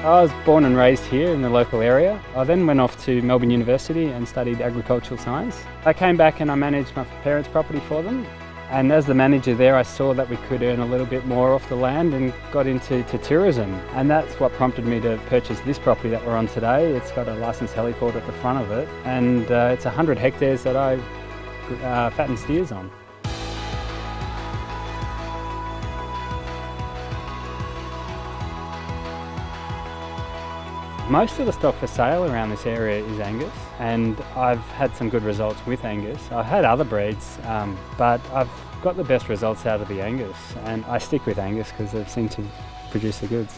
I was born and raised here in the local area. I then went off to Melbourne University and studied agricultural science. I came back and I managed my parents' property for them. And as the manager there, I saw that we could earn a little bit more off the land and got into tourism. And that's what prompted me to purchase this property that we're on today. It's got a licensed heliport at the front of it, and it's 100 hectares that I fatten steers on. Most of the stock for sale around this area is Angus, and I've had some good results with Angus. I've had other breeds, but I've got the best results out of the Angus, and I stick with Angus because they seem to produce the goods.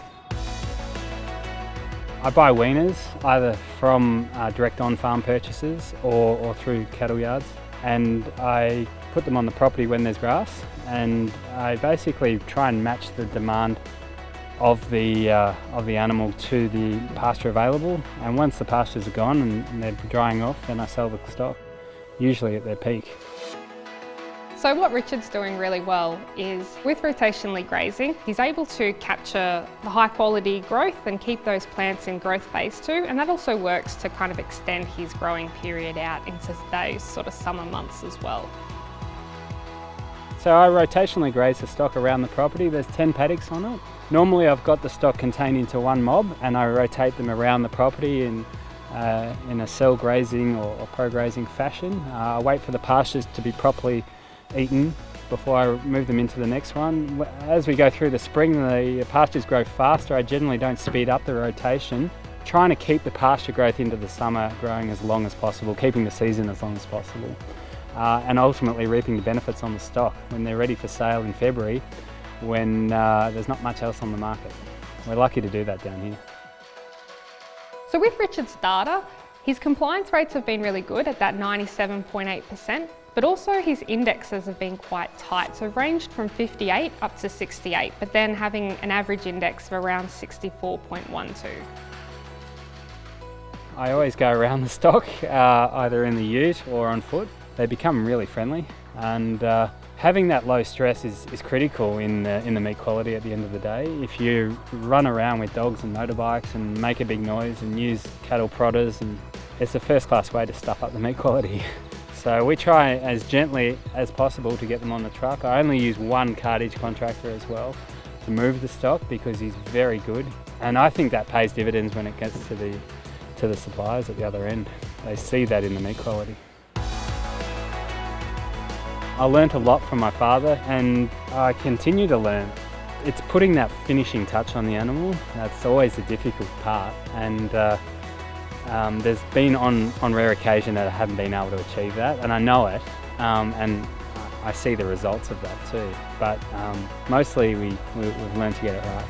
I buy weaners either from direct on-farm purchases or through cattle yards, and I put them on the property when there's grass, and I basically try and match the demand of the animal to the pasture available, and once the pastures are gone and they're drying off, then I sell the stock, usually at their peak. So what Richard's doing really well is with rotationally grazing, he's able to capture the high quality growth and keep those plants in growth phase 2, and that also works to kind of extend his growing period out into those sort of summer months as well. So I rotationally graze the stock around the property. There's 10 paddocks on it. Normally I've got the stock contained into one mob and I rotate them around the property in a cell grazing or pro-grazing fashion. I wait for the pastures to be properly eaten before I move them into the next one. As we go through the spring, the pastures grow faster. I generally don't speed up the rotation, trying to keep the pasture growth into the summer growing as long as possible, keeping the season as long as possible. And ultimately reaping the benefits on the stock when they're ready for sale in February, when there's not much else on the market. We're lucky to do that down here. So with Richard's data, his compliance rates have been really good at that 97.8%, but also his indexes have been quite tight, so ranged from 58 up to 68, but then having an average index of around 64.12. I always go around the stock, either in the ute or on foot. They become really friendly, and having that low stress is critical in the meat quality at the end of the day. If you run around with dogs and motorbikes and make a big noise and use cattle prodders, and it's a first class way to stuff up the meat quality. So we try as gently as possible to get them on the truck. I only use one cartage contractor as well to move the stock because he's very good, and I think that pays dividends when it gets to the suppliers at the other end. They see that in the meat quality. I learnt a lot from my father, and I continue to learn. It's putting that finishing touch on the animal. That's always the difficult part, and there's been on rare occasion that I haven't been able to achieve that, and I know it, and I see the results of that too. But mostly we've learned to get it right.